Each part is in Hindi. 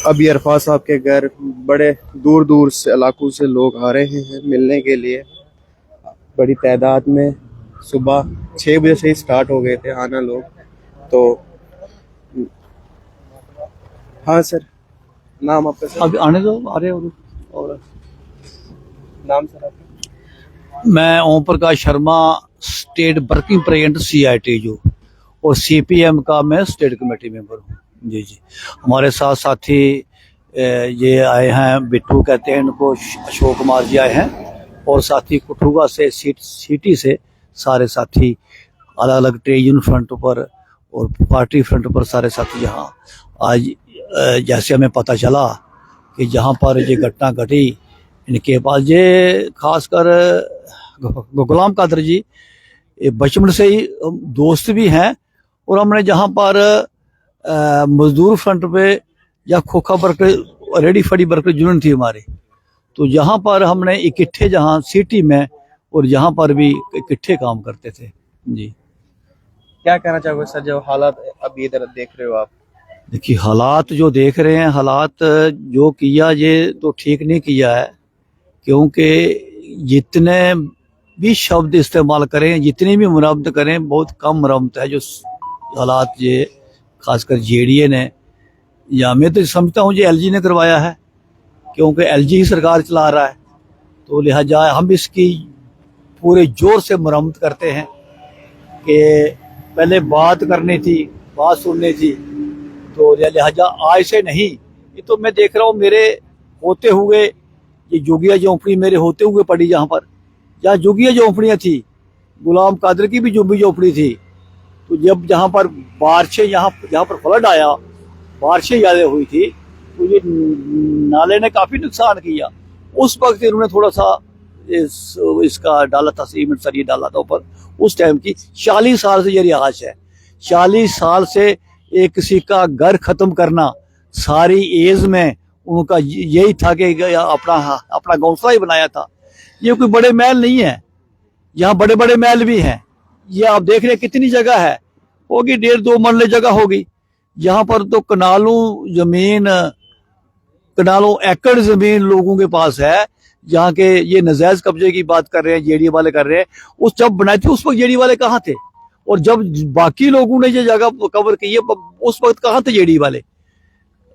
अभी अरफात साहब के घर बड़े दूर दूर से इलाकों से लोग आ रहे हैं मिलने के लिए, बड़ी तादाद में। सुबह 6 बजे से ही स्टार्ट हो गए थे आना लोग। तो हाँ सर, नाम आपका सर? अभी आने दो, आ रहे हो। और नाम सर आपका? मैं Om Prakash Sharma, state working president CITU, और CPM का मैं स्टेट कमेटी मेंबर हूँ। जी जी। हमारे साथ साथी ये आए हैं, बिट्टू कहते हैं इनको, अशोक कुमार जी आए हैं, और साथी कुठुआ से, सिटी से सारे साथी अलग अलग ट्रेड यूनियन फ्रंट पर और पार्टी फ्रंट पर सारे साथी यहाँ आज जैसे हमें पता चला कि जहाँ पर ये घटना घटी, इनके पास ये खासकर गुलाम कादर जी बचपन से ही दोस्त भी हैं, और हमने जहाँ पर मजदूर फ्रंट पे या खोखा वर्कर, रेडी फड़ी वर्कर यूनियन थी हमारी, तो जहाँ पर हमने इकट्ठे, जहाँ सिटी में और यहाँ पर भी इकट्ठे काम करते थे। जी। क्या कहना चाहोगे सर, जो हालात अभी इधर देख रहे हो आप? देखिए, हालात जो देख रहे हैं, हालात जो किया ये तो ठीक नहीं किया है, क्योंकि जितने भी शब्द इस्तेमाल करें, जितनी भी मुरम्मत करें, बहुत कम मुरम्मत है जो हालात ये खासकर JDA ने, या मैं तो समझता हूँ ये LG ने करवाया है, क्योंकि LG ही सरकार चला रहा है, तो लिहाजा हम इसकी पूरे जोर से मुरम्मत करते हैं कि पहले बात करनी थी, बात सुननी थी, तो लिहाजा आज से नहीं। ये तो मैं देख रहा हूँ मेरे होते हुए, ये जोगिया झोंपड़ी मेरे होते हुए पड़ी, जहाँ पर जहाँ जोगिया झोंपड़ियाँ थी, गुलाम कादर की भी झोंपड़ी थी, तो जब जहाँ पर बारिशें, जहाँ पर फ्लड आया, बारिशें ज़्यादा हुई थी, तो ये नाले ने काफ़ी नुकसान किया। उस वक्त इन्होंने थोड़ा सा इसका डाला था, सीमेंट सरिया डाला था ऊपर। उस टाइम की 40 साल से ये रिहाज है, 40 साल से एक किसी का घर खत्म करना, सारी एज में उनका यही था कि अपना घोंसला ही बनाया था। ये कोई बड़े महल नहीं है, यहाँ बड़े बड़े महल भी हैं। ये आप देख रहे हैं कितनी जगह है, होगी 1.5-2 मरले जगह होगी। यहाँ पर तो कनालों एकड़ जमीन लोगों के पास है, जहाँ के ये नजायज कब्जे की बात कर रहे हैं, JDA वाले कर रहे हैं। उस जब बनाई थी उस वक्त JDA वाले कहाँ थे, और जब बाकी लोगों ने ये जगह कवर की है उस वक्त कहाँ थे JDA वाले?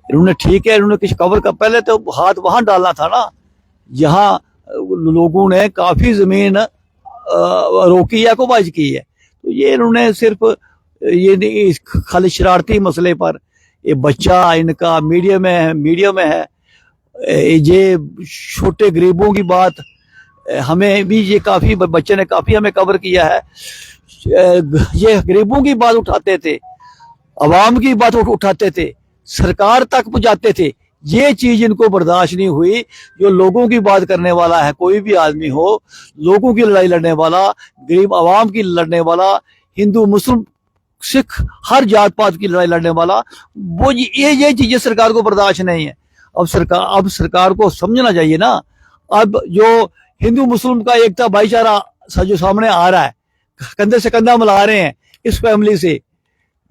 इन्होंने ठीक है, इन्होंने किसी कवर का पहले तो हाथ वहां डालना था ना, जहाँ लोगों ने काफी जमीन रोकी है, कोबाज की है। तो ये इन्होंने सिर्फ ये खाली शरारती मसले पर, ये बच्चा इनका मीडिया में है, ये छोटे गरीबों की बात हमें भी, ये काफी बच्चे ने काफी हमें कवर किया है। ये गरीबों की बात उठाते थे, अवाम की बात उठाते थे, सरकार तक पहुंचाते थे। ये चीज इनको बर्दाश्त नहीं हुई। जो लोगों की बात करने वाला है, कोई भी आदमी हो, लोगों की लड़ाई लड़ने वाला, गरीब अवाम की लड़ने वाला, हिंदू मुस्लिम सिख हर जात पात की लड़ाई लड़ने वाला, वो ये चीजें सरकार को बर्दाश्त नहीं है। अब सरकार को समझना चाहिए ना। अब जो हिंदू मुस्लिम का एकता भाईचारा जो सामने आ रहा है, कंधे से कंधा मिला रहे हैं इस फैमिली से,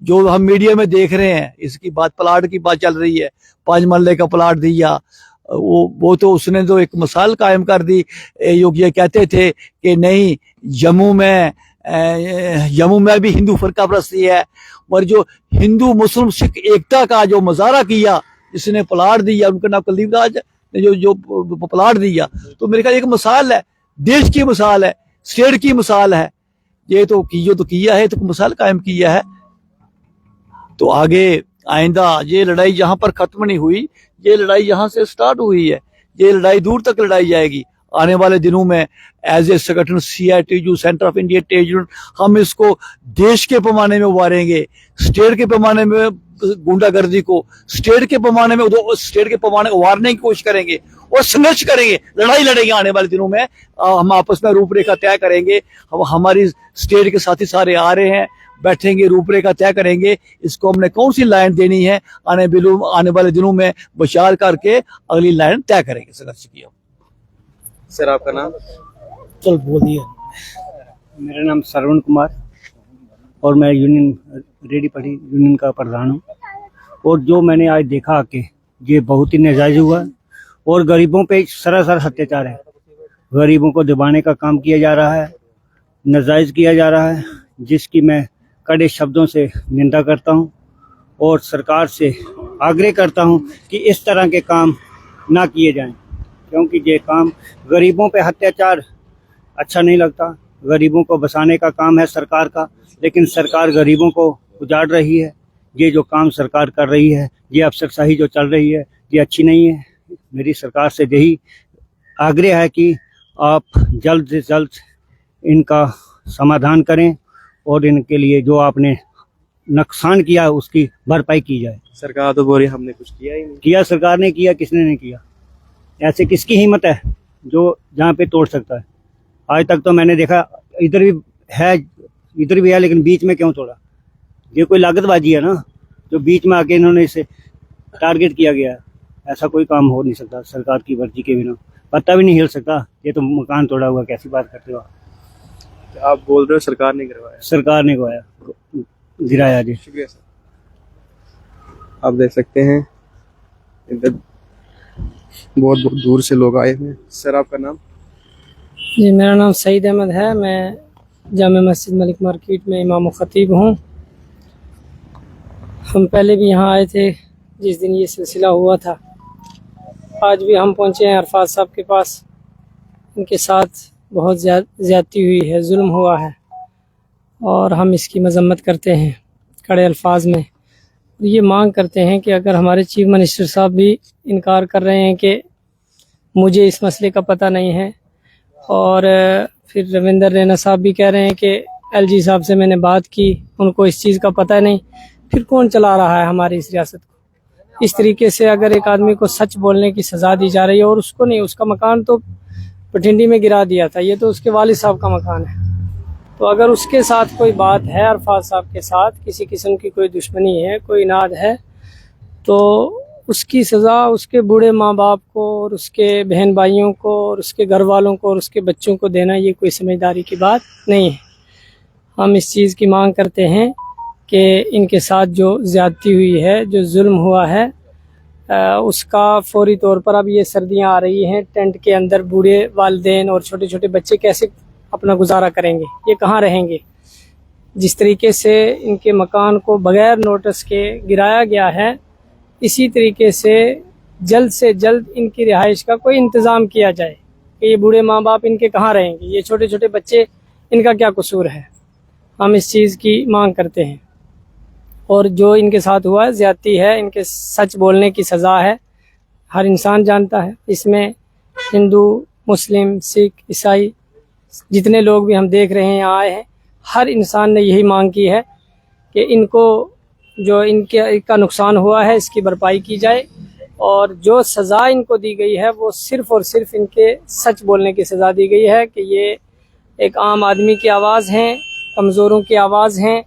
जो हम मीडिया में देख रहे हैं, इसकी बात, प्लाट की बात चल रही है, 5 मरले का प्लाट दिया, वो तो उसने तो एक मिसाल कायम कर दी। ये कहते थे कि नहीं, जम्मू में भी हिंदू फरका परस्ती है, और जो हिंदू मुस्लिम सिख एकता का जो मुजाहरा किया, जिसने प्लाट दिया, उनका नाम कुलदीप राज ने जो प्लाट दिया, तो मेरे ख्याल एक मिसाल है, देश की मिसाल है, स्टेट की मिसाल है। ये तो किया है, तो मिसाल कायम किया है। तो आगे आइंदा ये लड़ाई यहाँ पर खत्म नहीं हुई, ये लड़ाई यहाँ से स्टार्ट हुई है, ये लड़ाई दूर तक लड़ाई जाएगी। आने वाले दिनों में एज ए संगठन CITU, centre of India trade union, हम इसको देश के पैमाने में उभारेंगे, स्टेट के पैमाने में गुंडागर्दी को स्टेट के पैमाने उभारने की कोशिश करेंगे और संघर्ष करेंगे, लड़ाई लड़ेंगे। आने वाले दिनों में हम आपस में रूपरेखा तय करेंगे। हमारी स्टेट के साथी सारे आ रहे हैं, बैठेंगे, रूपरेखा तय करेंगे, इसको हमने कौन सी लाइन देनी है, आने वाले दिनों में विचार करके अगली लाइन तय करेंगे, संघर्ष की। सर आपका नाम? चल बोलिए। मेरा नाम श्रवण कुमार, और मैं रेडी पड़ी यूनियन का प्रधान हूँ। और जो मैंने आज देखा कि ये बहुत ही नाजायज हुआ है और गरीबों पे सरासर अत्याचार है। गरीबों को दबाने का काम किया जा रहा है, नाजायज किया जा रहा है, जिसकी मैं कड़े शब्दों से निंदा करता हूं और सरकार से आग्रह करता हूं कि इस तरह के काम ना किए जाएं, क्योंकि ये काम गरीबों पे अत्याचार अच्छा नहीं लगता। गरीबों को बसाने का काम है सरकार का, लेकिन सरकार गरीबों को उजाड़ रही है। ये जो काम सरकार कर रही है, ये अफसरशाही जो चल रही है, ये अच्छी नहीं है। मेरी सरकार से यही आग्रह है कि आप जल्द से जल्द इनका समाधान करें और इनके लिए जो आपने नुकसान किया उसकी भरपाई की जाए। सरकार तो बोल रही है हमने कुछ किया ही नहीं। किया सरकार ने किया, किसने नहीं किया? ऐसे किसकी हिम्मत है जो जहाँ पे तोड़ सकता है? आज तक तो मैंने देखा इधर भी है, लेकिन बीच में क्यों तोड़ा? ये कोई लागतबाजी है ना, जो बीच में आके इन्होंने इसे टारगेट किया गया है। ऐसा कोई काम हो नहीं सकता सरकार की मर्जी के बिना। पत्ता भी नहीं हिल सकता। ये तो मकान तोड़ा हुआ, कैसी बात करते हो आप? आप बोल रहे हो सरकार ने करवाया? सरकार ने गिराया जी। शुक्रिया सर। आप देख सकते हैं इधर बहुत बहुत दूर से लोग आए हैं। सर आपका नाम? जी, मेरा नाम सईद अहमद है। मैं जामे मस्जिद मलिक मार्केट में इमाम ख़तीब हूँ। हम पहले भी यहाँ आए थे जिस दिन ये सिलसिला हुआ था। आज भी हम पहुँचे हैं अरफात साहब के पास। इनके साथ बहुत ज़्यादती हुई है, जुल्म हुआ है और हम इसकी मजम्मत करते हैं कड़े अल्फाज में। ये मांग करते हैं कि अगर हमारे चीफ मिनिस्टर साहब भी इनकार कर रहे हैं कि मुझे इस मसले का पता नहीं है, और फिर रविंदर रैना साहब भी कह रहे हैं कि एलजी साहब से मैंने बात की, उनको इस चीज़ का पता नहीं, फिर कौन चला रहा है हमारी इस रियासत को? इस तरीके से अगर एक आदमी को सच बोलने की सज़ा दी जा रही है, और उसको नहीं, उसका मकान तो बठिंडी में गिरा दिया था, ये तो उसके वालिद साहब का मकान है। तो अगर उसके साथ कोई बात है, अरफात साहब के साथ किसी किस्म की कोई दुश्मनी है, कोई नाद है, तो उसकी सज़ा उसके बूढ़े माँ बाप को और उसके बहन भाइयों को और उसके घर वालों को और उसके बच्चों को देना, ये कोई समझदारी की बात नहीं है। हम इस चीज़ की मांग करते हैं कि इनके साथ जो ज़्यादती हुई है, जो जुल्म हुआ है, उसका फौरी तौर पर, अब ये सर्दियां आ रही हैं, टेंट के अंदर बूढ़े वालिदैन और छोटे छोटे बच्चे कैसे अपना गुजारा करेंगे? ये कहाँ रहेंगे? जिस तरीके से इनके मकान को बगैर नोटिस के गिराया गया है, इसी तरीके से जल्द इनकी रिहाइश का कोई इंतज़ाम किया जाए कि ये बूढ़े माँ बाप इनके कहाँ रहेंगे, ये छोटे छोटे बच्चे, इनका क्या कसूर है? हम इस चीज़ की मांग करते हैं। और जो इनके साथ हुआ है ज़्यादती है, इनके सच बोलने की सज़ा है, हर इंसान जानता है। इसमें हिंदू, मुस्लिम, सिख, ईसाई, जितने लोग भी हम देख रहे हैं यहाँ आए हैं, हर इंसान ने यही मांग की है कि इनको जो इनका नुकसान हुआ है इसकी भरपाई की जाए, और जो सज़ा इनको दी गई है वो सिर्फ़ और सिर्फ इनके सच बोलने की सज़ा दी गई है कि ये एक आम आदमी की आवाज़ हैं, कमज़ोरों की आवाज़ हैं,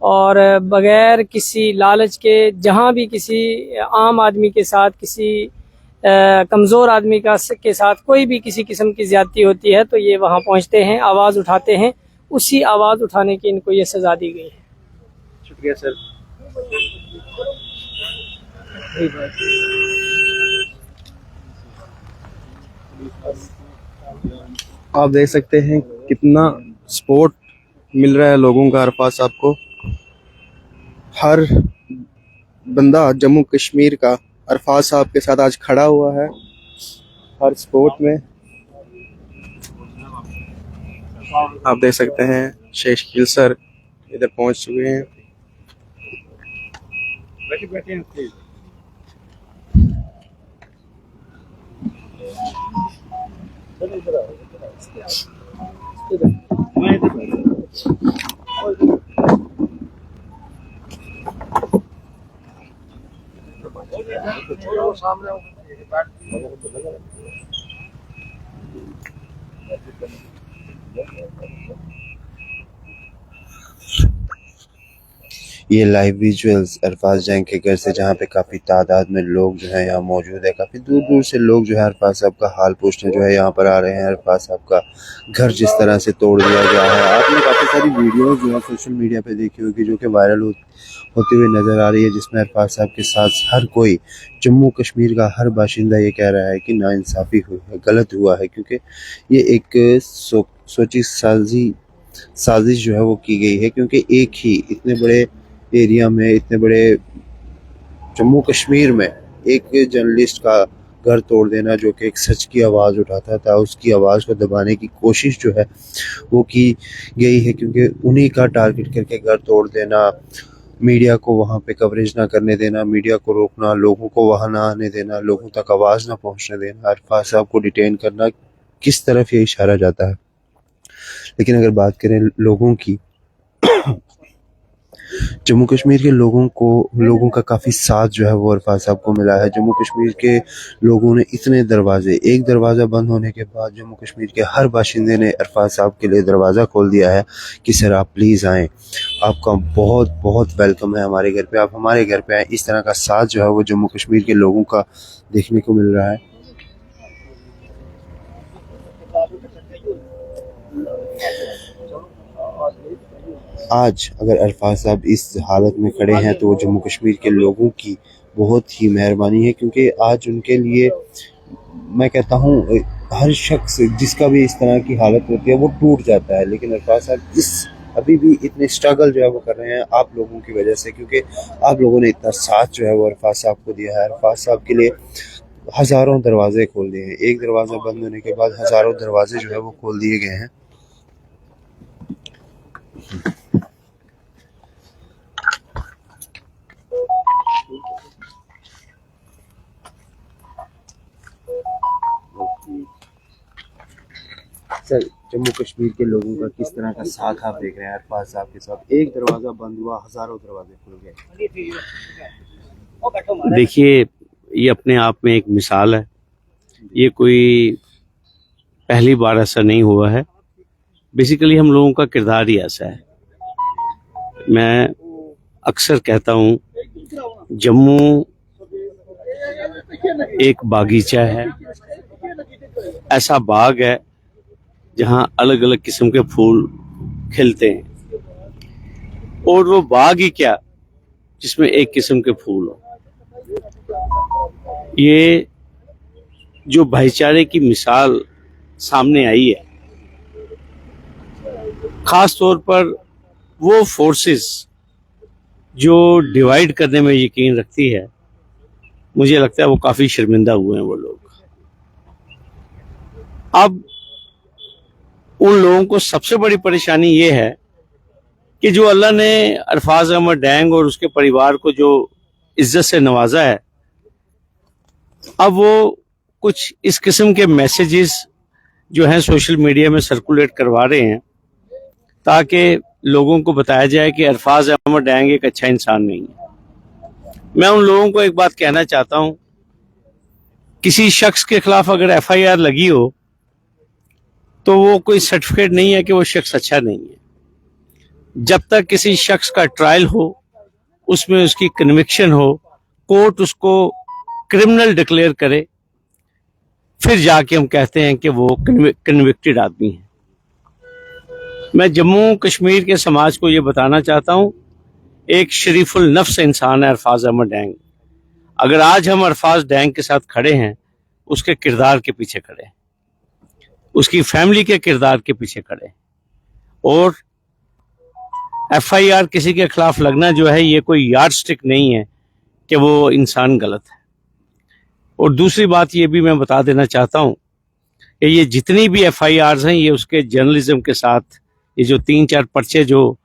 और बग़ैर किसी लालच के जहाँ भी किसी आम आदमी के साथ, किसी कमज़ोर आदमी के साथ कोई भी किसी किस्म की ज़्यादती होती है तो ये वहाँ पहुँचते हैं, आवाज़ उठाते हैं। उसी आवाज़ उठाने की इनको ये सज़ा दी गई है। शुक्रिया सर। आप देख सकते हैं कितना सपोर्ट मिल रहा है लोगों का अरफात साहब को। हर बंदा जम्मू कश्मीर का अरफात साहब के साथ आज खड़ा हुआ है, हर सपोर्ट में। आप देख सकते हैं शेख शकील सर इधर पहुंच चुके हैं। ये लाइव विजुअल्स अरफाज जैन के घर से, जहाँ पे काफ़ी तादाद में लोग जो है यहाँ मौजूद है। काफ़ी दूर दूर से लोग जो है अरफाज साहब का हाल पूछने जो है यहाँ पर आ रहे हैं। अरफाज साहब का घर जिस तरह से तोड़ दिया गया है, आपने काफ़ी सारी वीडियोस जो है सोशल मीडिया पे देखी होगी जो कि वायरल होती हुई नज़र आ रही है, जिसमें अरफाज साहब के साथ हर कोई, जम्मू कश्मीर का हर बाशिंदा ये कह रहा है कि नाइंसाफ़ी हुई है, गलत हुआ है, क्योंकि ये एक सोची साजिश जो है वो की गई है। क्योंकि एक ही इतने बड़े एरिया में, इतने बड़े जम्मू कश्मीर में एक जर्नलिस्ट का घर तोड़ देना, जो कि एक सच की आवाज़ उठाता था, उसकी आवाज़ को दबाने की कोशिश जो है वो की गई है। क्योंकि उन्हीं का टारगेट करके घर तोड़ देना, मीडिया को वहाँ पे कवरेज ना करने देना, मीडिया को रोकना, लोगों को वहाँ ना आने देना, लोगों तक आवाज़ ना पहुँचने देना, अरफाज साहब को डिटेन करना, किस तरफ ये इशारा जाता है। लेकिन अगर बात करें लोगों की, जम्मू कश्मीर के लोगों का काफ़ी साथ जो है वो अरफाज साहब को मिला है। जम्मू कश्मीर के लोगों ने इतने दरवाजे, एक दरवाज़ा बंद होने के बाद जम्मू कश्मीर के हर बाशिंदे ने अरफाज साहब के लिए दरवाज़ा खोल दिया है कि सर आप प्लीज़ आएँ, आपका बहुत बहुत वेलकम है हमारे घर पे, आप हमारे घर पे आएँ। इस तरह का साथ जो है वो जम्मू कश्मीर के लोगों का देखने को मिल रहा है। आज अगर अरफाज साहब इस हालत में खड़े हैं तो वो जम्मू कश्मीर के लोगों की बहुत ही मेहरबानी है, क्योंकि आज उनके लिए, मैं कहता हूँ, हर शख्स जिसका भी इस तरह की हालत होती है वो टूट जाता है। लेकिन अरफाज साहब अभी भी इतने स्ट्रगल जो है वो कर रहे हैं आप लोगों की वजह से, क्योंकि आप लोगों ने इतना साथ जो है वो अरफाज साहब को दिया है। अरफाज साहब के लिए हज़ारों दरवाजे खोल दिए हैं, एक दरवाज़ा बंद होने के बाद हज़ारों दरवाजे जो है वो खोल दिए गए हैं। सर, जम्मू कश्मीर के लोगों का किस तरह का साथ आप देख रहे हैं अरफाज साहब के साथ? एक दरवाज़ा बंद हुआ, हज़ारों दरवाजे खुल गए। देखिए, ये अपने आप में एक मिसाल है। ये कोई पहली बार ऐसा नहीं हुआ है। बेसिकली हम लोगों का किरदार ही ऐसा है। मैं अक्सर कहता हूँ, जम्मू एक बागीचा है, ऐसा बाग है जहाँ अलग अलग किस्म के फूल खिलते हैं, और वो बाग ही क्या जिसमें एक किस्म के फूल हो। ये जो भाईचारे की मिसाल सामने आई है, खास तौर पर वो फोर्सेस जो डिवाइड करने में यकीन रखती है, मुझे लगता है वो काफी शर्मिंदा हुए हैं वो लोग। अब उन लोगों को सबसे बड़ी परेशानी ये है कि जो अल्लाह ने अरफाज अहमद डैंग और उसके परिवार को जो इज्जत से नवाजा है, अब वो कुछ इस किस्म के मैसेजेस जो हैं सोशल मीडिया में सर्कुलेट करवा रहे हैं, ताकि लोगों को बताया जाए कि अरफाज अहमद डैंग एक अच्छा इंसान नहीं है। मैं उन लोगों को एक बात कहना चाहता हूं, किसी शख्स के खिलाफ अगर FIR लगी हो तो वो कोई सर्टिफिकेट नहीं है कि वो शख्स अच्छा नहीं है। जब तक किसी शख्स का ट्रायल हो, उसमें उसकी कन्विक्शन हो, कोर्ट उसको क्रिमिनल डिक्लेयर करे, फिर जाके हम कहते हैं कि वो कन्विक्टेड आदमी है। मैं जम्मू कश्मीर के समाज को ये बताना चाहता हूं, एक शरीफुल नफ्स इंसान है अरफाज अहमद डैंग। अगर आज हम अरफाज डैंग के साथ खड़े हैं, उसके किरदार के पीछे खड़े हैं, उसकी फैमिली के किरदार के पीछे खड़े हैं। और FIR किसी के खिलाफ लगना जो है, ये कोई यार्ड स्टिक नहीं है कि वो इंसान गलत है। और दूसरी बात ये भी मैं बता देना चाहता हूं कि ये जितनी भी FIRs हैं, ये उसके जर्नलिज्म के साथ, ये जो 3-4 पर्चे जो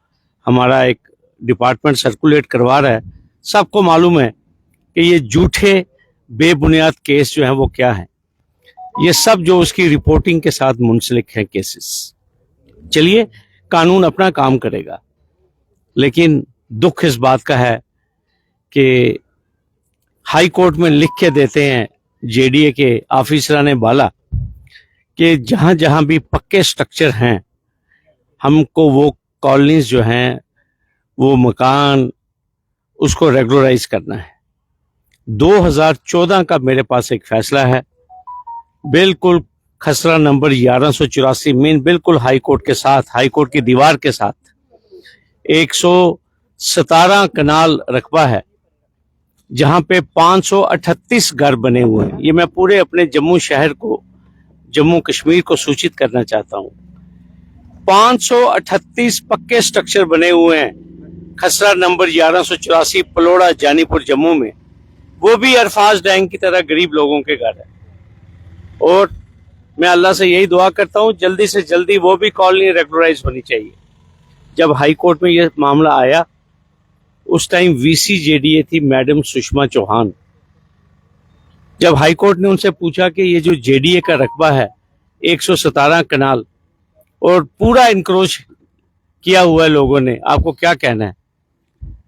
हमारा एक डिपार्टमेंट सर्कुलेट करवा रहा है, सबको मालूम है कि ये झूठे बेबुनियाद केस जो हैं वो क्या हैं। ये सब जो उसकी रिपोर्टिंग के साथ मुंसलिक है केसेस। चलिए, कानून अपना काम करेगा, लेकिन दुख इस बात का है कि हाई कोर्ट में लिख के देते हैं JDA के ऑफिसराने बाला कि जहां जहां भी पक्के स्ट्रक्चर हैं, हमको वो कॉलोनीज जो हैं, वो मकान उसको रेगुलराइज करना है। 2014 का मेरे पास एक फैसला है, बिल्कुल खसरा नंबर 1184 मीन बिल्कुल हाई कोर्ट के साथ, हाई कोर्ट की दीवार के साथ 117 कनाल रकबा है, जहां पे 538 घर बने हुए हैं। ये मैं पूरे अपने जम्मू शहर को, जम्मू कश्मीर को सूचित करना चाहता हूं। 538 पक्के स्ट्रक्चर बने हुए हैं खसरा नंबर 1184 पलोड़ा जानीपुर जम्मू में, वो भी अरफाज डैंग की तरह गरीब लोगों के घर है। और मैं अल्लाह से यही दुआ करता हूं जल्दी से जल्दी वो भी कॉलोनी रेगुलराइज होनी चाहिए। जब हाई कोर्ट में ये मामला आया उस टाइम वीसी जेडीए थी मैडम सुषमा चौहान। जब हाई कोर्ट ने उनसे पूछा कि ये जो जेडीए का रकबा है 117 कनाल और पूरा इंक्रोच किया हुआ है लोगों ने, आपको क्या कहना है,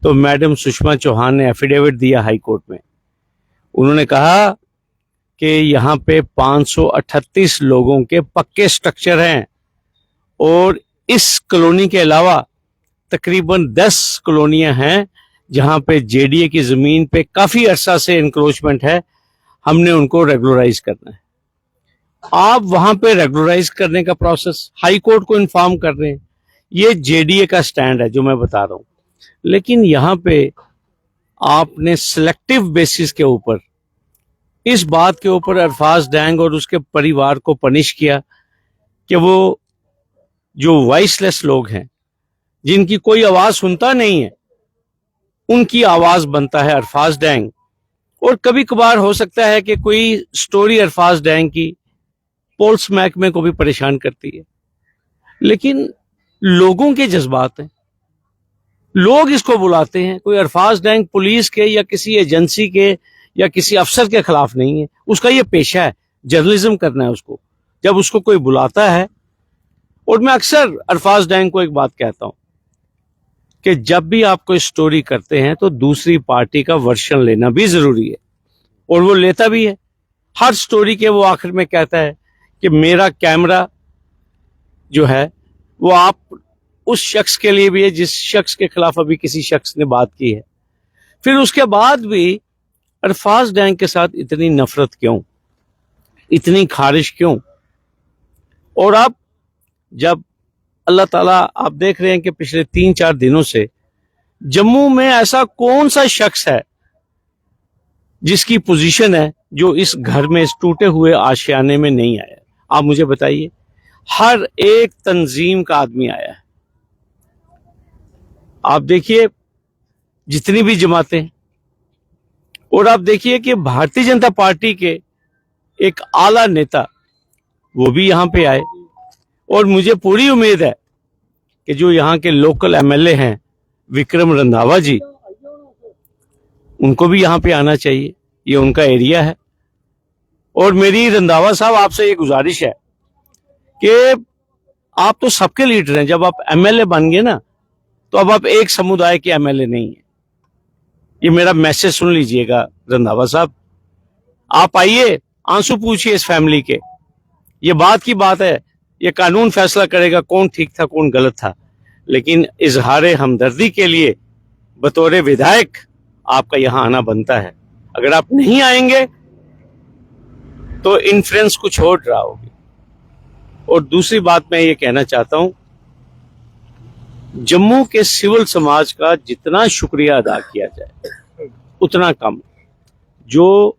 तो मैडम सुषमा चौहान ने एफिडेविट दिया हाई कोर्ट में। उन्होंने कहा कि यहाँ पे 538 लोगों के पक्के स्ट्रक्चर हैं और इस कॉलोनी के अलावा तकरीबन 10 कॉलोनियां हैं जहां पे जेडीए की जमीन पे काफी अरसा से इंक्रोचमेंट है, हमने उनको रेगुलराइज करना है। आप वहां पे रेगुलराइज करने का प्रोसेस हाई कोर्ट को इन्फॉर्म कर रहे हैं, ये जेडीए का स्टैंड है जो मैं बता रहा हूं। लेकिन यहाँ पे आपने सिलेक्टिव बेसिस के ऊपर इस बात के ऊपर अरफाज डैंग और उसके परिवार को पनिश किया कि वो जो वॉइसलेस लोग हैं, जिनकी कोई आवाज सुनता नहीं है, उनकी आवाज बनता है अरफाज डैंग। और कभी कभार हो सकता है कि कोई स्टोरी अरफाज डैंग की पुलिस महकमे को भी परेशान करती है, लेकिन लोगों के जज्बात हैं, लोग इसको बुलाते हैं। कोई अरफाज डैंग पुलिस के या किसी एजेंसी के या किसी अफसर के खिलाफ नहीं है, उसका ये पेशा है, जर्नलिज्म करना है उसको। जब उसको कोई बुलाता है, और मैं अक्सर अरफाज डैंग को एक बात कहता हूं कि जब भी आप कोई स्टोरी करते हैं तो दूसरी पार्टी का वर्शन लेना भी जरूरी है, और वो लेता भी है। हर स्टोरी के वो आखिर में कहता है कि मेरा कैमरा जो है वो आप उस शख्स के लिए भी है जिस शख्स के खिलाफ अभी किसी शख्स ने बात की है। फिर उसके बाद भी अरफाज डैंग के साथ इतनी नफरत क्यों, इतनी खारिश क्यों? और अब जब अल्लाह ताला, आप देख रहे हैं कि पिछले 3-4 दिनों से जम्मू में ऐसा कौन सा शख्स है जिसकी पोजीशन है जो इस घर में, इस टूटे हुए आशियाने में नहीं आया? आप मुझे बताइए। हर एक तंजीम का आदमी आया है। आप देखिए जितनी भी जमातें, और आप देखिए कि भारतीय जनता पार्टी के एक आला नेता वो भी यहां पे आए, और मुझे पूरी उम्मीद है कि जो यहाँ के लोकल एमएलए हैं विक्रम रंधावा जी, उनको भी यहाँ पे आना चाहिए, ये उनका एरिया है। और मेरी रंधावा साहब आपसे ये गुजारिश है कि आप तो सबके लीडर हैं, जब आप एमएलए बन गए ना तो अब आप एक समुदाय के एमएलए नहीं है। ये मेरा मैसेज सुन लीजिएगा रंधावा साहब, आप आइए, आंसू पूछिए इस फैमिली के। ये बात की बात है, ये कानून फैसला करेगा कौन ठीक था कौन गलत था, लेकिन इजहार हमदर्दी के लिए बतौर विधायक आपका यहां आना बनता है। अगर आप नहीं आएंगे तो इन्फ्लुएंस कुछ और रहा होगी। और दूसरी बात मैं ये कहना चाहता हूं, जम्मू के सिविल समाज का जितना शुक्रिया अदा किया जाए उतना कम। जो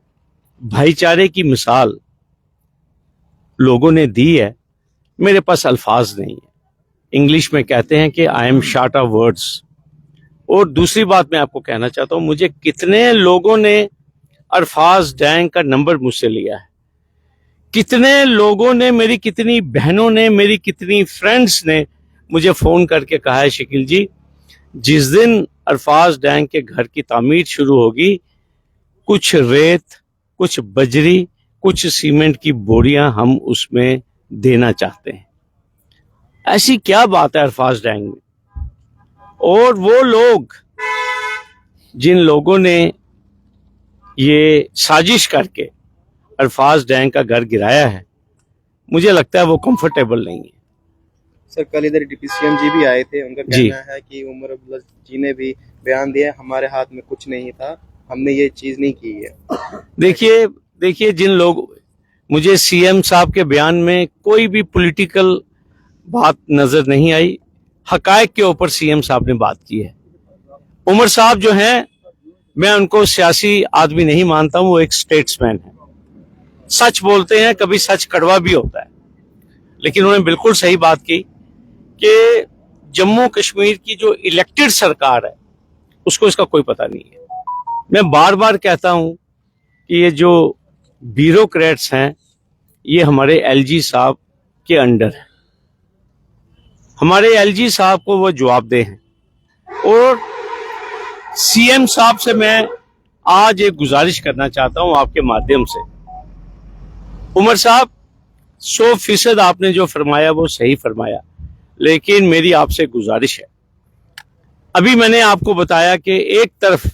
भाईचारे की मिसाल लोगों ने दी है, मेरे पास अल्फाज नहीं है। इंग्लिश में कहते हैं कि I am short of words. और दूसरी बात मैं आपको कहना चाहता हूं, मुझे कितने लोगों ने अरफाज डैंग का नंबर मुझसे लिया है, कितने लोगों ने, मेरी कितनी बहनों ने, मेरी कितनी फ्रेंड्स ने मुझे फोन करके कहा है, शकील जी जिस दिन अरफाज डैंग के घर की तामीर शुरू होगी, कुछ रेत, कुछ बजरी, कुछ सीमेंट की बोरियां हम उसमें देना चाहते हैं। ऐसी क्या बात है अरफाज डैंग में? और वो लोग जिन लोगों ने ये साजिश करके अरफाज डैंग का घर गिराया है, मुझे लगता है वो कंफर्टेबल नहीं है। सर कल इधर डिप्टी सीएम जी भी आए थे, उनका जी। कहना है कि उमर अब्दुल्ला जी ने भी बयान दिया, हमारे हाथ में कुछ नहीं था, हमने ये चीज नहीं की है। देखिए जिन लोग, मुझे सीएम साहब के बयान में कोई भी पॉलिटिकल बात नजर नहीं आई, हकायक के ऊपर सीएम साहब ने बात की है। उमर साहब जो हैं, मैं उनको सियासी आदमी नहीं मानता हूं, वो एक स्टेट्समैन है, सच बोलते हैं, कभी सच कड़वा भी होता है, लेकिन उन्होंने बिल्कुल सही बात की कि जम्मू कश्मीर की जो इलेक्टेड सरकार है उसको इसका कोई पता नहीं है। मैं बार बार कहता हूं कि ये जो ब्यूरोक्रेट्स हैं ये हमारे एलजी साहब के अंडर है, हमारे एलजी साहब को वो जवाबदेह हैं। और सीएम साहब से मैं आज एक गुजारिश करना चाहता हूं आपके माध्यम से, उमर साहब 100% आपने जो फरमाया वो सही फरमाया, लेकिन मेरी आपसे गुजारिश है, अभी मैंने आपको बताया कि एक तरफ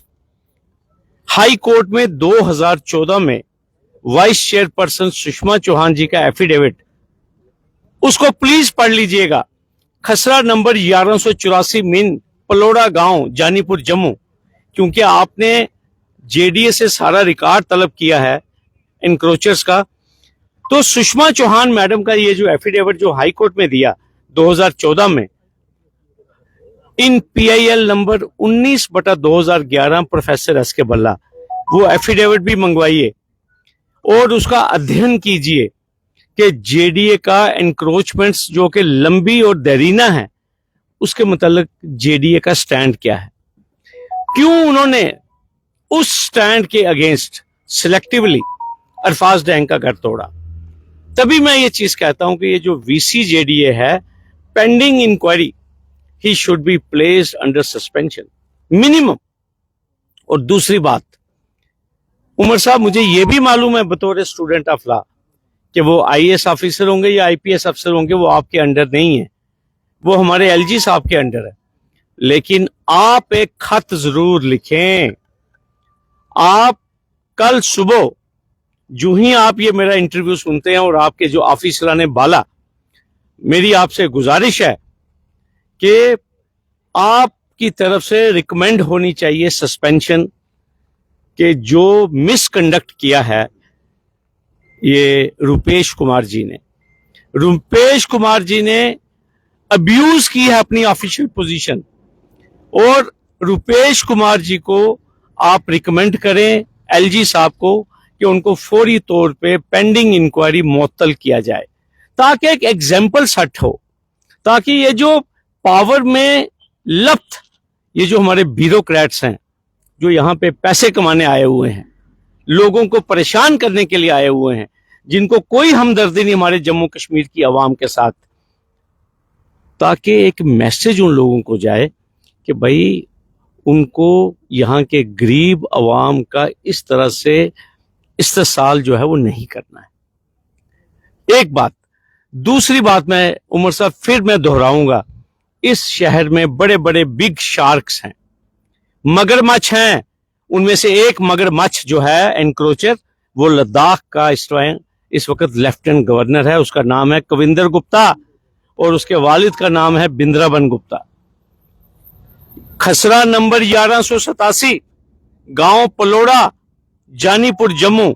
हाई कोर्ट में 2014 में वाइस चेयरपर्सन सुषमा चौहान जी का एफिडेविट, उसको प्लीज पढ़ लीजिएगा, खसरा नंबर 1184 मिन पलोड़ा गांव जानीपुर जम्मू, क्योंकि आपने जेडीए से सारा रिकॉर्ड तलब किया है इंक्रोचर्स का। तो सुषमा चौहान मैडम का ये जो एफिडेविट जो हाई कोर्ट में दिया 2014 में, इन पीआईएल नंबर 19/2011 प्रोफेसर एस के बल्ला, वो एफिडेविट भी मंगवाइए और उसका अध्ययन कीजिए कि जेडीए का एनक्रोचमेंट्स जो कि लंबी और देरीना है, उसके मुतालिक जेडीए का स्टैंड क्या है, क्यों उन्होंने उस स्टैंड के अगेंस्ट सिलेक्टिवली अरफाज डैंग का घर तोड़ा। तभी मैं ये चीज कहता हूं कि ये जो वीसी जेडीए है, pending inquiry, he should be placed under suspension minimum. और दूसरी बात, उमर साहब मुझे ये भी मालूम है बतौर स्टूडेंट ऑफ लॉ कि वो आईएएस ऑफिसर होंगे या आईपीएस अफसर होंगे, वो आपके अंडर नहीं है, वो हमारे एलजी साहब के अंडर है, लेकिन आप एक खत जरूर लिखें। आप कल सुबह जो ही आप ये मेरा इंटरव्यू सुनते हैं और आपके जो ऑफिसराने बाला, मेरी आपसे गुजारिश है कि आपकी तरफ से रिकमेंड होनी चाहिए सस्पेंशन, कि जो मिसकंडक्ट किया है ये रुपेश कुमार जी ने अब्यूज की है अपनी ऑफिशियल पोजीशन, और रुपेश कुमार जी को आप रिकमेंड करें एलजी साहब को कि उनको फौरी तौर पे पेंडिंग इंक्वायरी मुअत्तल किया जाए, ताकि एक एग्जाम्पल सेट हो, ताकि ये जो पावर में लप्त ये जो हमारे ब्यूरोक्रेट्स हैं, जो यहाँ पे पैसे कमाने आए हुए हैं, लोगों को परेशान करने के लिए आए हुए हैं, जिनको कोई हमदर्दी नहीं हमारे जम्मू कश्मीर की आवाम के साथ, ताकि एक मैसेज उन लोगों को जाए कि भाई उनको यहाँ के गरीब आवाम का इस तरह से इस्तेसाल जो है वो नहीं करना है। एक बात। दूसरी बात, मैं उमर साहब फिर मैं दोहराऊंगा, इस शहर में बड़े बड़े बिग शार्क्स हैं, मगरमच्छ हैं, उनमें से एक मगरमच्छ जो है एनक्रोचर, वो लद्दाख का इस वक्त लेफ्टिनेंट गवर्नर है, उसका नाम है कविंदर गुप्ता और उसके वालिद का नाम है बिंद्राबन गुप्ता। खसरा नंबर 1187 गांव पलोड़ा जानीपुर जम्मू,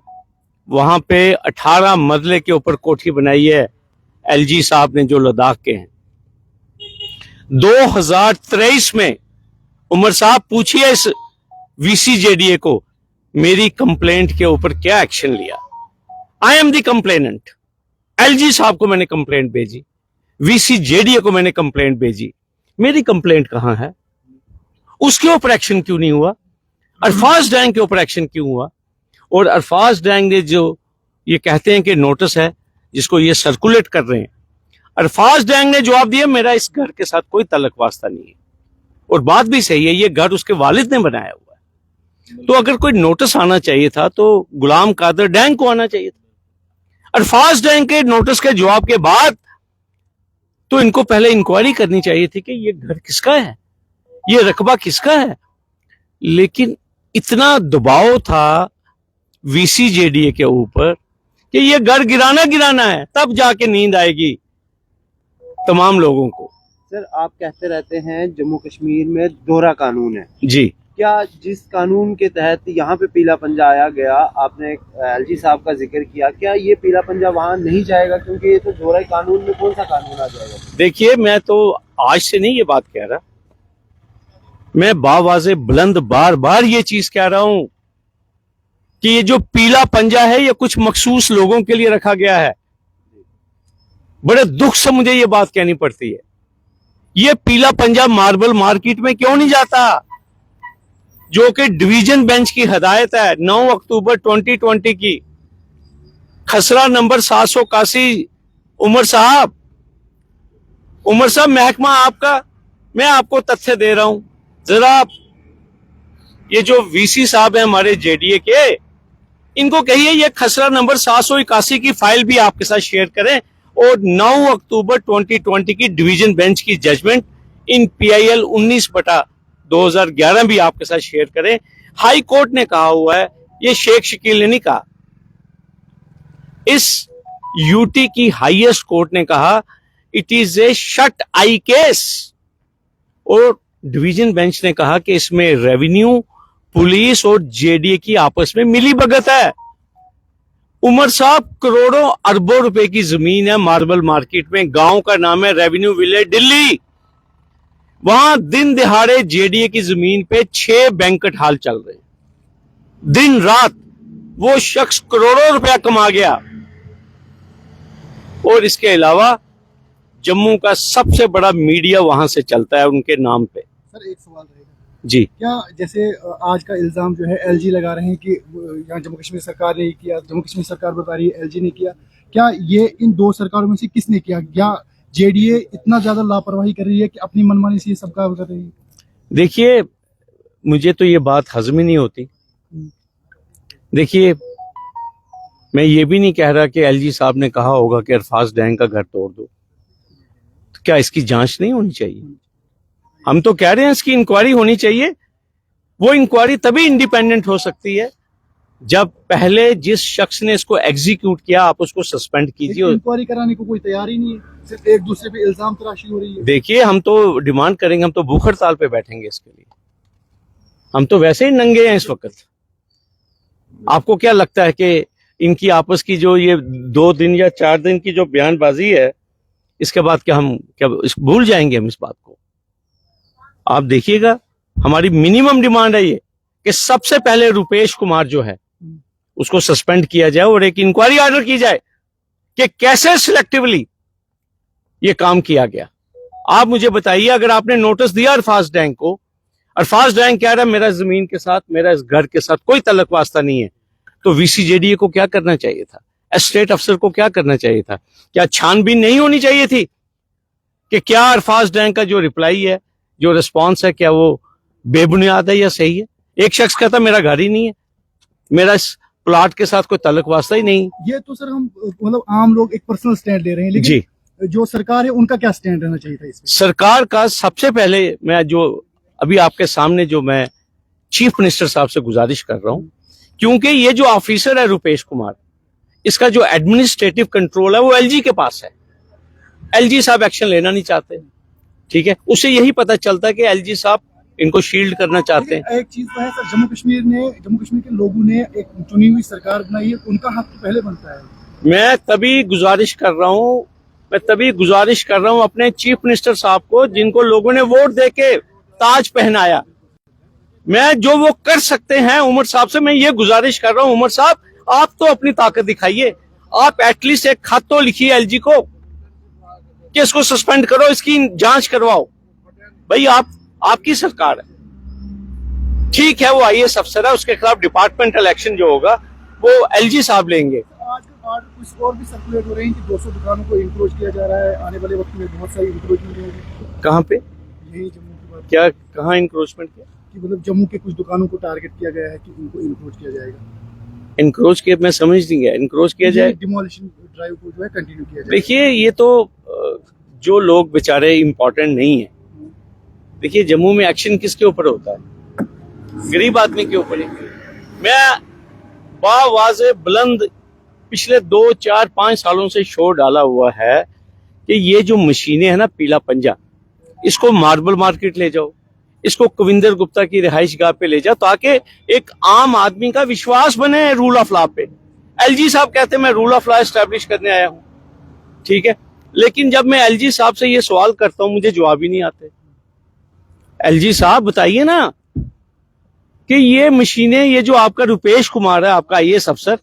वहां पे 18 मरले के ऊपर कोठी बनाई है एलजी साहब ने जो लद्दाख के हैं। 2023 में उमर साहब पूछिए इस वीसी जेडीए को, मेरी कंप्लेंट के ऊपर क्या एक्शन लिया। I am the complainant, LG साहब को मैंने कंप्लेंट भेजी, वीसी जेडीए को मैंने कंप्लेंट भेजी, मेरी कंप्लेंट कहां है, उसके ऊपर एक्शन क्यों नहीं हुआ, अरफाज डैंग के ऊपर एक्शन क्यों हुआ। और अरफाज डैंग ने जो ये कहते हैं कि नोटिस है जिसको ये सर्कुलेट कर रहे हैं, अरफाज डैंग ने जवाब दिया मेरा इस घर के साथ कोई तलक वास्ता नहीं है, और बात भी सही है, ये घर उसके वालिद ने बनाया हुआ है। तो अगर कोई नोटिस आना चाहिए था तो गुलाम कादर डैंग को आना चाहिए था। अरफाज डैंग के नोटिस के जवाब के बाद तो इनको पहले इंक्वायरी करनी चाहिए थी कि ये घर किसका है, ये रकबा किसका है। लेकिन इतना दबाव था वीसी जेडीए के ऊपर कि ये घर गिराना है, तब जाके नींद आएगी, तमाम लोगों को। सर, आप कहते रहते हैं जम्मू कश्मीर में दोहरा कानून है, जी, क्या जिस कानून के तहत यहाँ पे पीला पंजा आया गया, आपने एलजी साहब का जिक्र किया, क्या ये पीला पंजा वहाँ नहीं जाएगा? क्योंकि ये तो दोहरे कानून में कौन सा कानून आ जाएगा? देखिए, मैं तो आज से नहीं ये बात कह रहा, मैं बावाज़े बुलंद बार बार ये चीज कह रहा हूं कि ये जो पीला पंजा है ये कुछ मखसूस लोगों के लिए रखा गया है। बड़े दुख से मुझे ये बात कहनी पड़ती है। ये पीला पंजा मार्बल मार्केट में क्यों नहीं जाता, जो कि डिवीजन बेंच की हदायत है 9 अक्टूबर 2020 की, खसरा नंबर 781। उमर साहब महकमा आपका, मैं आपको तथ्य दे रहा हूं, जरा ये जो वीसी साहब है हमारे जेडीए के, इनको कहिए ये खसरा नंबर 781 की फाइल भी आपके साथ शेयर करें और 9 अक्टूबर 2020 की डिवीजन बेंच की जजमेंट इन PIL 19/2011 भी आपके साथ शेयर करें। हाई कोर्ट ने कहा हुआ है, ये शेख शकील ने नहीं कहा, इस यूटी की हाईएस्ट कोर्ट ने कहा it is a shut I case, और डिवीजन बेंच ने कहा कि इसमें रेवेन्यू, पुलिस और जेडीए की आपस में मिली भगत है। उमर साहब, करोड़ों अरबों रुपए की जमीन है मार्बल मार्केट में, गांव का नाम है रेवेन्यू विलेज दिल्ली, वहां दिन दिहाड़े जेडीए की जमीन पे 6 बैंकेट हॉल चल रहे हैं, दिन रात वो शख्स करोड़ों रुपया कमा गया। और इसके अलावा जम्मू का सबसे बड़ा मीडिया वहां से चलता है उनके नाम पे। सर, एक सवाल रहेगा जी, क्या, जैसे आज का इल्जाम जो है एलजी लगा रहे हैं कि यहाँ जम्मू कश्मीर सरकार ने किया, जम्मू कश्मीर सरकार बता रही है एलजी ने किया, क्या ये इन दो सरकारों में से किसने किया? क्या जेडीए इतना ज्यादा लापरवाही कर रही है कि अपनी मनमानी से ये सब काम कर रही है? देखिए, मुझे तो ये बात हजम ही नहीं होती। देखिए, मैं ये भी नहीं कह रहा कि एलजी साहब ने कहा होगा कि अरफाज डैंग का घर तोड़ दो, तो क्या इसकी जांच नहीं होनी चाहिए? हम तो कह रहे हैं इसकी इंक्वायरी होनी चाहिए। वो इंक्वायरी तभी इंडिपेंडेंट हो सकती है जब पहले जिस शख्स ने इसको एग्जीक्यूट किया आप उसको सस्पेंड कीजिए। इंक्वायरी कराने को कोई तैयार ही नहीं है, सिर्फ एक दूसरे पे इल्जाम तराशी हो रही है। देखिए, हम तो डिमांड करेंगे, हम तो भूख हड़ताल पे बैठेंगे इसके लिए, हम तो वैसे ही नंगे हैं इस वक्त। आपको क्या लगता है कि इनकी आपस की जो ये 2 दिन या 4 दिन की जो बयानबाजी है, इसके बाद क्या हम भूल जाएंगे हम इस बात को? आप देखिएगा, हमारी मिनिमम डिमांड है ये कि सबसे पहले रुपेश कुमार जो है उसको सस्पेंड किया जाए और एक इंक्वायरी ऑर्डर की जाए कि कैसे सिलेक्टिवली ये काम किया गया। आप मुझे बताइए, अगर आपने नोटिस दिया अरफाज डैंग को, अरफाज डैंग कह रहा है मेरा जमीन के साथ, मेरा इस घर के साथ कोई तल्लक वास्ता नहीं है, तो VCJDA को क्या करना चाहिए था? एस्टेट अफसर को क्या करना चाहिए था? क्या छानबीन नहीं होनी चाहिए थी कि क्या अरफाज डैंग का जो रिप्लाई है, जो रिस्पॉन्स है, क्या वो बेबुनियाद है या सही है? एक शख्स कहता मेरा घर ही नहीं है, मेरा इस प्लॉट के साथ कोई तल्लक वास्ता ही नहीं। ये तो सर हम मतलब आम लोग एक पर्सनल स्टैंड ले रहे हैं, लेकिन जी, जो सरकार है उनका क्या स्टैंड रहना चाहिए था इसमें? सरकार का सबसे पहले, मैं जो अभी आपके सामने जो मैं चीफ मिनिस्टर साहब से गुजारिश कर रहा हूं, क्योंकि ये जो ऑफिसर है रुपेश कुमार, इसका जो एडमिनिस्ट्रेटिव कंट्रोल है वो एलजी के पास है। एलजी साहब एक्शन लेना नहीं चाहते, ठीक है, उससे यही पता चलता है कि एलजी साहब इनको शील्ड करना चाहते हैं। एक चीज तो है सर, जम्मू कश्मीर के लोगों ने एक चुनी हुई सरकार बनाई है, उनका हक तो पहले बनता है। मैं तभी गुजारिश कर रहा हूं अपने चीफ मिनिस्टर साहब को, जिनको लोगों ने वोट देके ताज पहनाया। मैं जो वो कर सकते हैं उमर साहब से मैं ये गुजारिश कर रहा हूं, उमर साहब आप तो अपनी ताकत दिखाइए, आप एटलीस्ट एक खत तो लिखिए एलजी को कि इसको सस्पेंड करो, इसकी जांच करवाओ। भाई आपकी सरकार है, ठीक है, वो IAS अफसर है, उसके खिलाफ डिपार्टमेंटल एक्शन जो होगा वो एलजी साहब लेंगे। आज कुछ और भी सर्कुलेट हो रहे हैं कि 200 दुकानों को इंक्रोच किया जा रहा है, आने वाले वक्त में बहुत सारी इंक्रोचमेंट होगी। कहाँ पे? यही जम्मू की बात। क्या कहाँ इंक्रोचमेंट किया? कि मतलब जम्मू के कुछ दुकानों को टारगेट किया गया है कि उनको इंक्रोच किया जाएगा। इंक्रोच किया, मैं समझ नहीं गया, इंक्रोच किया जाए? डिमोलिशन ड्राइव को जो है कंटिन्यू किया जाए। देखिए, ये तो जो लोग बेचारे इंपॉर्टेंट नहीं है, देखिए जम्मू में एक्शन किसके ऊपर होता है? गरीब आदमी के ऊपर है। मैं बावाज़े बुलंद पिछले 2, 4, 5 सालों से शोर डाला हुआ है कि ये जो मशीनें हैं ना, पीला पंजा, इसको मार्बल मार्केट ले जाओ, इसको कविंदर गुप्ता की रिहाइश गाह पे ले जाओ, ताकि एक आम आदमी का विश्वास बने रूल ऑफ लॉ पे। एलजी साहब कहते हैं मैं रूल ऑफ लॉ एस्टैब्लिश करने आया हूं, ठीक है, लेकिन जब मैं एलजी साहब से ये सवाल करता हूं मुझे जवाब ही नहीं आते। एलजी साहब बताइए ना कि ये मशीनें, ये जो आपका रुपेश कुमार है, आपका आईएएस अफसर,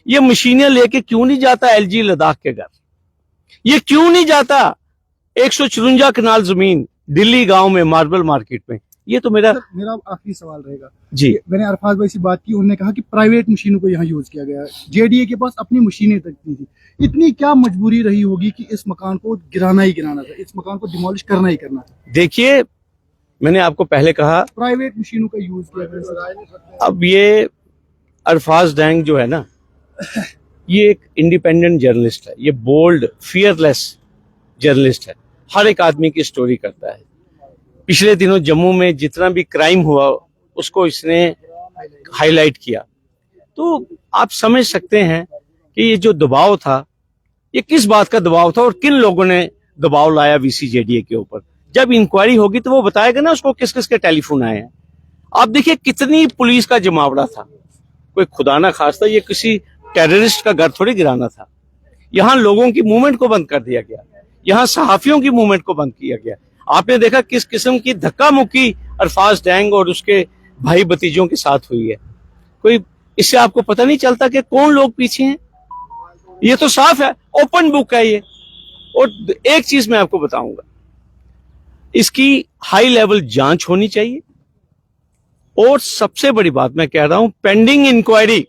ये मशीनें लेके क्यों नहीं जाता एलजी लद्दाख के घर? ये क्यों नहीं जाता 154 कनाल जमीन दिल्ली गांव में मार्बल मार्केट में? ये तो मेरा आखिरी सवाल रहेगा जी। मैंने अरफाज भाई से बात की, उन्होंने कहा कि प्राइवेट मशीनों को यहाँ यूज किया गया है, जेडीए के पास अपनी मशीनें तक नहीं थी। इतनी क्या मजबूरी रही होगी कि इस मकान को गिराना ही गिराना था, इस मकान को डिमोलिश करना ही करना था? देखिए, मैंने आपको पहले कहा प्राइवेट मशीनों का यूज किया गया। अब ये अरफाज डैंग जो है ना, ये एक इंडिपेंडेंट जर्नलिस्ट है, ये बोल्ड फियरलेस जर्नलिस्ट है, हर एक आदमी की स्टोरी करता है। पिछले दिनों जम्मू में जितना भी क्राइम हुआ उसको इसने हाईलाइट किया, तो आप समझ सकते हैं कि ये जो दबाव था, ये किस बात का दबाव था और किन लोगों ने दबाव लाया वीसीजेडीए के ऊपर। जब इंक्वायरी होगी तो वो बताएगा ना उसको किस किस के टेलीफोन आए हैं। आप देखिए कितनी पुलिस का जमावड़ा था, कोई खुदा ना खास्ता ये किसी टेररिस्ट का घर थोड़ी गिराना था। यहाँ लोगों की मूवमेंट को बंद कर दिया गया, यहाँ सहाफियों की मूवमेंट को बंद किया गया। आपने देखा किस किस्म की धक्का मुक्की अरफाज डैंग और उसके भाई भतीजों के साथ हुई है। कोई इससे आपको पता नहीं चलता कि कौन लोग पीछे हैं? ये तो साफ है, ओपन बुक है ये। और एक चीज मैं आपको बताऊंगा, इसकी हाई लेवल जांच होनी चाहिए। और सबसे बड़ी बात मैं कह रहा हूं, पेंडिंग इंक्वायरी,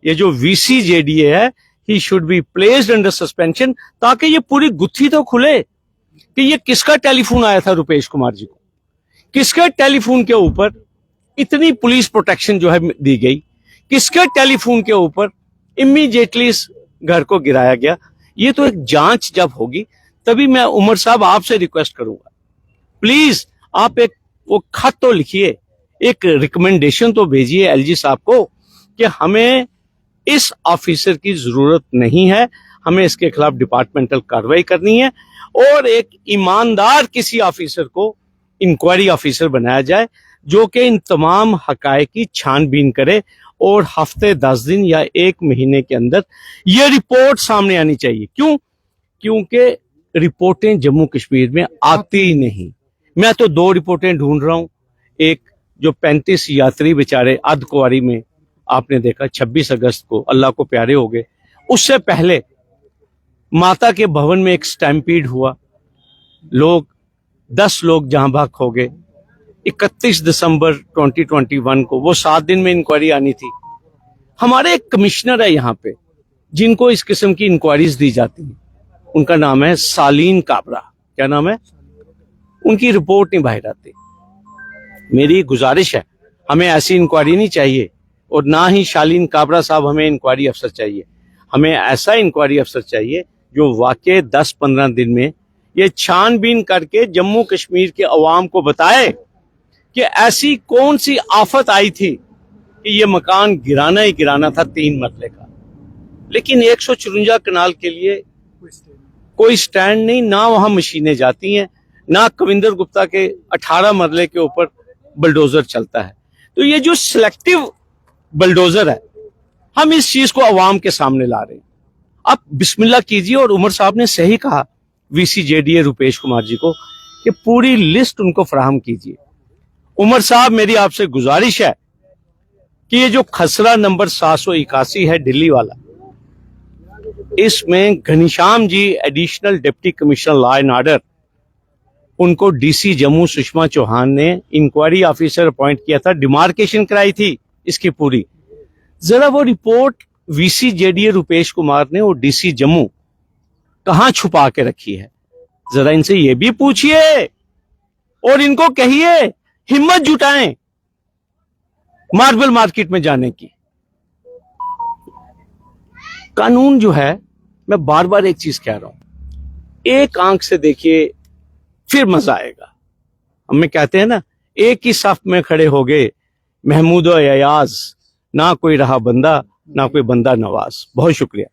ये जो वीसीजेडीए है, ही should be placed under suspension, ताकि ये पूरी गुत्थी तो खुले कि ये किसका टेलीफोन आया था रुपेश कुमार जी को, किसके टेलीफोन के ऊपर इतनी पुलिस प्रोटेक्शन जो है दी गई, किसके टेलीफोन के ऊपर इमीडिएटली इस घर को गिराया गया। ये तो एक जांच जब होगी तभी। मैं उमर साहब आपसे रिक्वेस्ट करूंगा, प्लीज आप एक वो खत तो लिखिए, एक रिकमेंडेशन तो भेजिए एलजी साहब को कि हमें इस ऑफिसर की जरूरत नहीं है, हमें इसके खिलाफ डिपार्टमेंटल कार्रवाई करनी है और एक ईमानदार किसी ऑफिसर को इंक्वायरी ऑफिसर बनाया जाए जो कि इन तमाम हकायक की छानबीन करे और हफ्ते 10 दिन या 1 महीने के अंदर ये रिपोर्ट सामने आनी चाहिए। क्यों? क्योंकि रिपोर्टें जम्मू कश्मीर में आती ही नहीं। मैं तो 2 रिपोर्टें ढूंढ रहा हूं। एक जो 35 यात्री बेचारे अर्धकुंवारी में आपने देखा 26 अगस्त को अल्लाह को प्यारे हो गए, उससे पहले माता के भवन में एक स्टैम्पीड हुआ, 10 लोग जहां भाग हो गए। 31 दिसंबर 2021 को, वो 7 दिन में इंक्वायरी आनी थी। हमारे एक कमिश्नर है यहाँ पे जिनको इस किस्म की इंक्वायरीज दी जाती हैं, उनका नाम है सालीन काबरा। क्या नाम है? उनकी रिपोर्ट नहीं बाहर आती। मेरी गुजारिश है, हमें ऐसी इंक्वायरी नहीं चाहिए और ना ही शालीन काबरा साहब हमें इंक्वायरी अफसर चाहिए। हमें ऐसा इंक्वायरी अफसर चाहिए जो वाकई 10-15 दिन में ये छानबीन करके जम्मू कश्मीर के अवाम को बताए कि ऐसी कौन सी आफत आई थी कि ये मकान गिराना ही गिराना था 3 मरले का। लेकिन 154 कनाल के लिए कोई स्टैंड नहीं, ना वहां मशीनें जाती हैं, ना कविंदर गुप्ता के 18 मरले के ऊपर बुलडोजर चलता है। तो ये जो सिलेक्टिव बुलडोजर है, हम इस चीज को अवाम के सामने ला रहे हैं। आप बिस्मिल्लाह कीजिए। और उमर साहब ने सही कहा वीसीजेडीए रुपेश कुमार जी को कि पूरी लिस्ट उनको फराहम कीजिए। उमर साहब, मेरी आपसे गुजारिश है कि ये जो खसरा नंबर 781 है दिल्ली वाला, इसमें Ghanishyam ji additional deputy commissioner law and order, उनको डीसी जम्मू सुषमा चौहान ने इंक्वायरी ऑफिसर अपॉइंट किया था, डिमार्केशन कराई थी इसकी पूरी। जरा वो रिपोर्ट वीसीजेडीए रुपेश कुमार ने और डीसी जम्मू कहां छुपा के रखी है, जरा इनसे ये भी पूछिए और इनको कहिए हिम्मत जुटाएं मार्बल मार्केट में जाने की। कानून जो है, मैं बार बार एक चीज कह रहा हूं, एक आंख से देखिए फिर मजा आएगा। हमें कहते हैं ना, एक ही सफ में खड़े हो गए महमूद और अयाज, ना कोई रहा बंदा ना कोई बंदा नवाज। बहुत शुक्रिया।